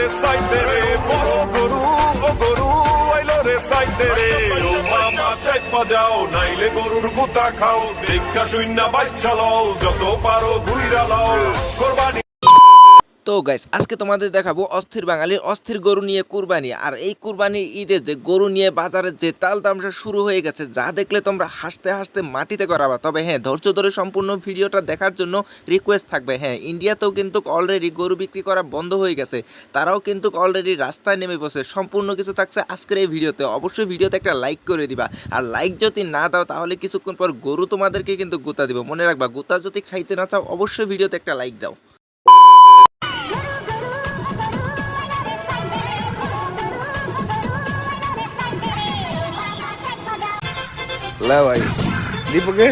রে সাইডে রে বড় গরু ও গরু আইলো রে সাইডে রে ও মামা চাই বাজাও নাইলে গরুর গুতা খাও দেখা শূন্য বাচ্চা লও যত পারো ঘুইরা লও কোরবানি। তো গাইস আজকে তোমাদের দেখাবো অস্থির বাঙালির অস্থির গরু নিয়ে কুরবানি। আর এই কুরবানির ঈদে যে গরু নিয়ে বাজারে যে তাল তামসা শুরু হয়ে গেছে, যা দেখলে তোমরা হাসতে হাসতে মাটিতে করাবা। তবে হ্যাঁ, ধৈর্য ধরে সম্পূর্ণ ভিডিওটা দেখার জন্য রিকোয়েস্ট থাকবে। হ্যাঁ, ইন্ডিয়াতেও কিন্তু অলরেডি গরু বিক্রি করা বন্ধ হয়ে গেছে, তারাও কিন্তু অলরেডি রাস্তায় নেমে বসে। সম্পূর্ণ কিছু থাকছে আজকের এই ভিডিওতে। অবশ্যই ভিডিওতে একটা লাইক করে দিবা, আর লাইক যদি না দাও তাহলে কিছুক্ষণ পর গরু তোমাদেরকে কিন্তু গুতা দিব। মনে রাখবা, গুতা যদি খাইতে না চাও অবশ্যই ভিডিওতে একটা লাইক দাও। ला भाई दीपक है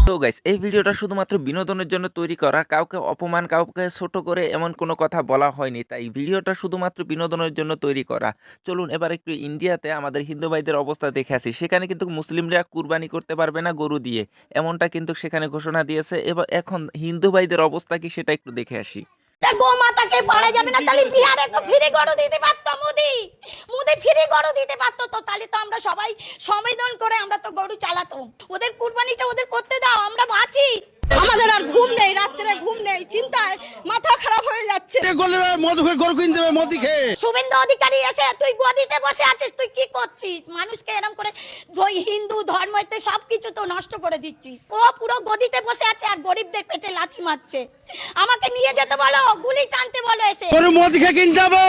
তো গাইস, এই ভিডিওটা শুধুমাত্র বিনোদনের জন্য তৈরি করা, কাউকে অপমান কাউকে ছোট করে এমন কোনো কথা বলা হয়নি, তাই ভিডিওটা শুধুমাত্র বিনোদনের জন্য তৈরি করা। চলুন এবার একটু ইন্ডিয়াতে আমাদের হিন্দু ভাইদের অবস্থা দেখে আসি। সেখানে কিন্তু মুসলিমরা কুরবানি করতে পারবে না গরু দিয়ে, এমনটা কিন্তু সেখানে ঘোষণা দিয়েছে। এবার এখন হিন্দু ভাইদের অবস্থা কি সেটা একটু দেখে আসি। গোমাতাকে পারা যাবে না, তাহলে বিহারে তো ফিরে গড় দিতে পারতো। মোদি ফিরে গড় দিতে পারতো, তো তাহলে তো আমরা সবাই সংবেদন করে আমরা তো গরু চালাতো। ওদের কুরবানিটা ওদের করতে দাও, আমরা বাঁচি। আমাদের আর ঘুম নেই, রাত্রে ঘুম নেই, চিন্তায় মাথা খারাপ হয়ে যাচ্ছে। গরু কিনতে হবে মদি খেয়ে। শুভেন্দু অধিকারী এসে তুই গদিতে বসে আছিস, তুই কি করছিস? মানুষকে এরকম করে হিন্দু ধর্মতে সবকিছু তো নষ্ট করে দিচ্ছিস। ও পুরো গদিতে বসে আছে আর গরিবদের পেটে লাথি মারছে। আমাকে নিয়ে যেতে বলো, গুলি টানতে বলো এসে। গরু মদি খেয়ে কিনতে হবে।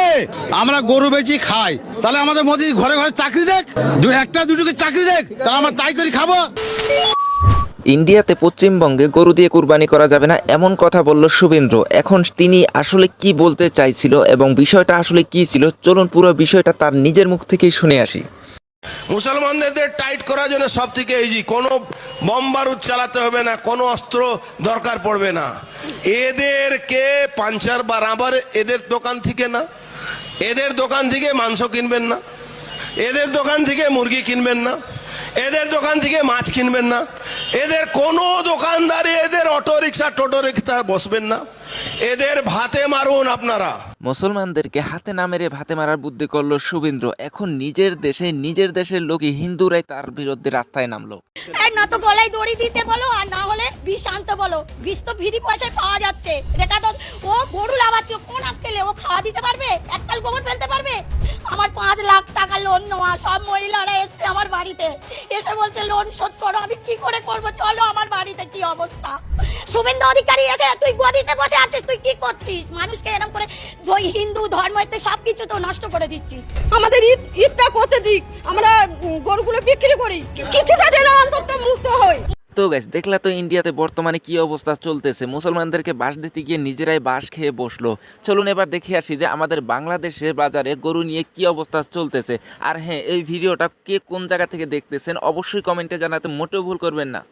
আমরা গরু বেচি খাই, তাহলে আমাদের মোদি ঘরে ঘরে চাকরি দেখ, একটা দুটোকে চাকরি দেখ, তাহলে আমরা তাই করে খাবো। ইন্ডিয়াতে পশ্চিমবঙ্গে গরু দিয়ে কুরবানি করা যাবে না এমন কথা বলল শুভেন্দ্র। এখন তিনি আসলে কি বলতে চাইছিল এবং বিষয়টা আসলে কি ছিল, চলুন পুরো বিষয়টা তার নিজের মুখ থেকেই শুনে আসি। মুসলমানদের টাইট করার জন্য সব থেকে ইজি, কোনো বম বারুদ চালাতে হবে না, কোনো অস্ত্র দরকার পড়বে না। এদেরকে পাঞ্চার বা রাবার এদের দোকান থেকে না, এদের দোকান থেকে মাংস কিনবেন না, এদের দোকান থেকে মুরগি কিনবেন না, এদের দোকান থেকে মাছ কিনবেন না, এদের কোনো দোকানদারি এদের অটো রিক্সা টোটো রিক্সা বসবেন না, এদের ভাতে মারুন আপনারা। মুসলমানদেরকে হাতে না মেরে ভাতে মারার বুদ্ধি করলো শুভেন্দ্র। এখন নিজের দেশের লোকই হিন্দুরাই তার বিরুদ্ধে রাস্তায় নামলো। না তো গলায় দড়ি দিতে বলো, আর না হলে বিষ আনতে বলো। বিষ তো ফ্রি পয়সায় পাওয়া যাচ্ছে। রেখা তো ও গরু লাগাচ্ছে, কোন আক্কেলে ও খাওয়া দিতে পারবে? এককাল গোবর ফেলতে পারবে? আমার 5 লাখ টাকা লোন নেওয়া, সব মহিলারা এসছে আমার বাড়িতে, এসে বলছে লোন শোধ করো। আমি কি করে করবো? চলো আমার বাড়িতে কি অবস্থা। শুভেন্দু অধিকারী এসে তুই গদিতে বসে আছিস, তুই কি করছিস? মানুষকে এরকম করে হিন্দু ধর্মতে সবকিছু তো নষ্ট করে দিচ্ছিস। আমাদের ঈদটা করতে দিক, আমরা গরুগুলো বিক্রি করি, কিছুটা দিলে অন্তত মুক্ত হই। তো গাইস, দেখলা তো ইন্ডিয়াতে বর্তমানে কি অবস্থা চলতেছে। মুসলমানদেরকে বাস দিতে গিয়ে নিজেরাই বাস খেয়ে বসলো। চলুন এবার দেখে আসি যে আমাদের বাংলাদেশের বাজারে গরু নিয়ে কি অবস্থা চলতেছে। আর হ্যাঁ, এই ভিডিওটা কে কোন জায়গা থেকে দেখতেছেন অবশ্যই কমেন্টে জানাতে মোটেও ভুল করবেন না।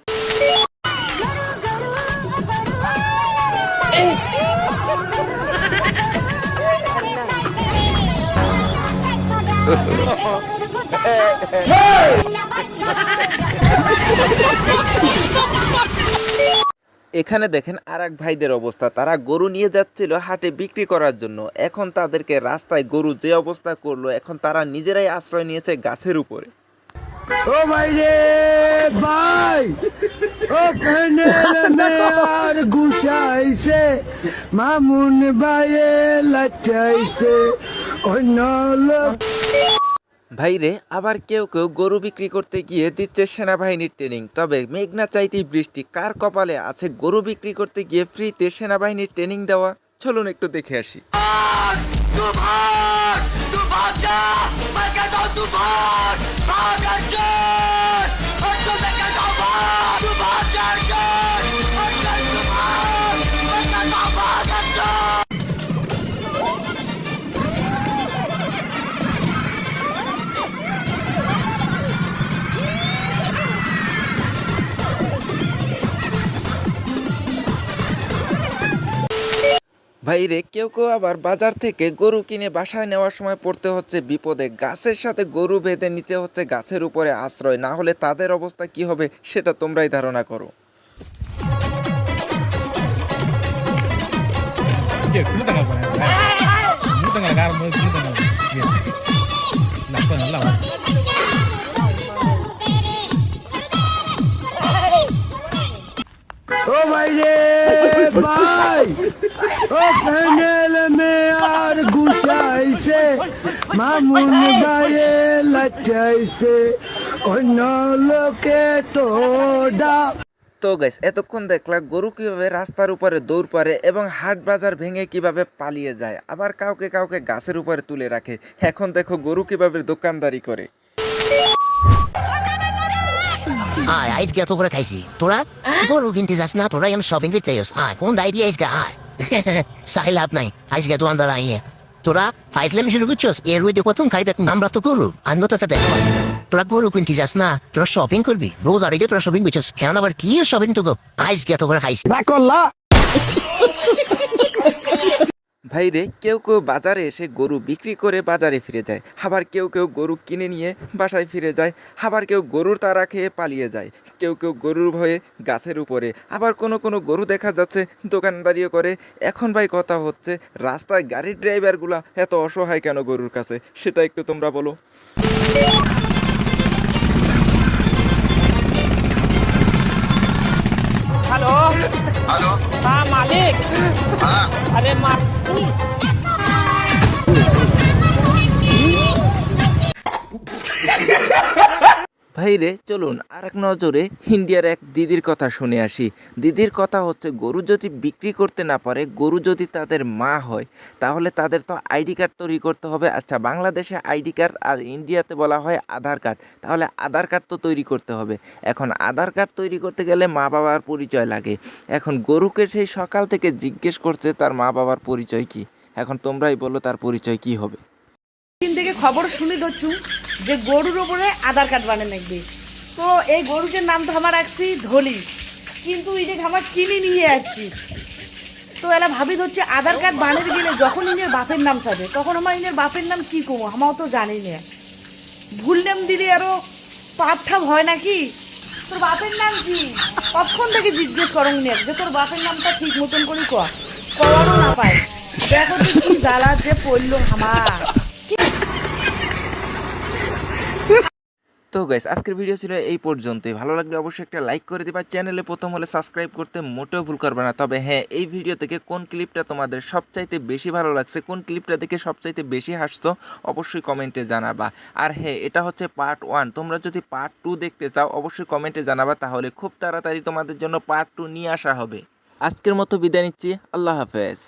এখানে দেখেন আর এক ভাইদের অবস্থা। তারা গরু নিয়ে যাচ্ছিল হাটে বিক্রি করার জন্য। এখন তাদেরকে রাস্তায় গরু যে অবস্থা করলো, এখন তারা নিজেরাই আশ্রয় নিয়েছে গাছের উপরে। ও ভাই রে ভাই, ও কানে মে আর গুছাইছে, মামুন ভাইয়ে লাচাইছে অন্য লোক। ভাইরে, আবার কেউ কেউ গরু বিক্রি করতে গিয়ে দিচ্ছে সেনাবাহিনীর ট্রেনিং। তবে মেঘনা চাইতেই বৃষ্টি, কার কপালে আছে গরু বিক্রি করতে গিয়ে ফ্রিতে সেনাবাহিনীর ট্রেনিং দেওয়া? চলুন একটু দেখে আসি। ভাইরে কেউ কেউ আবার বাজার থেকে গরু কিনে বাসায় নেওয়ার সময় পড়তে হচ্ছে বিপদে, গাছের সাথে গরু বেঁধে নিতে হচ্ছে গাছের উপরে আশ্রয়, না হলে তাদের অবস্থা কি হবে সেটা তোমরাই ধারণা করো। ও ভাই রে ভাই, ও প্যান্ডেল মে আর গুছাইছে, মামুন ভাইয়ে লাচাইছে, অন্য লোকে তো তো গাইস এতক্ষণ দেখলা গরু কিভাবে রাস্তার উপরে দৌড় পারে এবং হাট বাজার ভেঙে কিভাবে পালিয়ে যায়, আবার কাউকে কাউকে গাছের উপরে তুলে রাখে। এখন দেখো গরু কিভাবে দোকানদারি করে। আয় আজকে এত করে খাইছি, তোরা গরু কিনতে যাস না, তোরা এখন শপিং করতে যাস। আয় কোন দাইবি আজকে আয় সাই লাভ নাই, আজকে তো আন্দার আইয়ে তোরা ফাইজলাম শুরু করছস। এর ওই প্রথম খাই দেখ আমরা তো গরু আনবো তো একটা দেখো আছে। তোরা গরু কিনতে যাস না, তোরা শপিং করবি রোজ, আর এই যে তোরা শপিং করছস কেন আবার কি শপিং তো আজকে এত করে খাইছি। ভাইরে কেউ কেউ বাজারে এসে গরু বিক্রি করে বাজারে ফিরে যায়, আবার কেউ কেউ গরু কিনে নিয়ে বাসায় ফিরে যায়, আবার কেউ গরুর তাড়া খেয়ে পালিয়ে যায়, কেউ কেউ গরুর ভয়ে গাছের উপরে, আবার কোনো কোনো গরু দেখা যাচ্ছে দোকানদারিও করে। এখন ভাই কথা হচ্ছে রাস্তায় গাড়ির ড্রাইভারগুলা এত অসহায় কেন গরুর কাছে, সেটা একটু তোমরা বলো। हेलो हेलो हाँ मालिक हाँ अरे ভাইরে চলুন আর এক নজরে ইন্ডিয়ার এক দিদির কথা শুনে আসি। দিদির কথা হচ্ছে গরু যদি বিক্রি করতে না পারে, গরু যদি তাদের মা হয়, তাহলে তাদের তো আইডি কার্ড তৈরি করতে হবে। আচ্ছা বাংলাদেশে আইডি কার্ড আর ইন্ডিয়াতে বলা হয় আধার কার্ড, তাহলে আধার কার্ড তো তৈরি করতে হবে। এখন আধার কার্ড তৈরি করতে গেলে মা বাবার পরিচয় লাগে। এখন গরুকে সেই সকাল থেকে জিজ্ঞেস করছে তার মা বাবার পরিচয় কি। এখন তোমরাই বলো তার পরিচয় কি হবে। দিন থেকে খবর শুনি দচ্ছু যে গরুর ওপরে আধার কার্ড বানিয়ে রাখবে। তো এই গরুটার নাম তো আমার রাখছি ধলি, কিন্তু এই যে আমার কিনে নিয়ে যাচ্ছি। তো এলা ভাবি হচ্ছে আধার কার্ড বানিয়ে গেলে যখন ইনের বাপের নাম চাবে তখন আমার ইনের বাপের নাম কি কমো আমার তো জানি না। ভুল নাম দিলে আরো পাপঠাপ হয় নাকি। তোর বাপের নাম কি কখন থেকে জিজ্ঞেস করো যে তোর বাপের নামটা ঠিক মতন করে করানো না পায়। দেখো তুই কি জ্বালা যে পড়লো আমার। তো গাইস আজকের ভিডিও ছিল এই পর্যন্তই। ভালো লাগলে অবশ্যই একটা লাইক করে দিবা, চ্যানেলে প্রথম হলে সাবস্ক্রাইব করতে মোটেও ভুল করবে না। তবে হ্যাঁ, এই ভিডিও থেকে কোন ক্লিপটা তোমাদের সবচাইতে বেশি ভালো লাগছে, কোন ক্লিপটা দেখে সবচাইতে বেশি হাসছো অবশ্যই কমেন্টে জানাবা। আর হ্যাঁ, এটা হচ্ছে পার্ট 1, তোমরা যদি পার্ট 2 দেখতে চাও অবশ্যই কমেন্টে জানাবা, তাহলে খুব তাড়াতাড়ি তোমাদের জন্য পার্ট 2 নিয়ে আসা হবে। আজকের মতো বিদায় নিচ্ছি, আল্লাহ হাফেজ।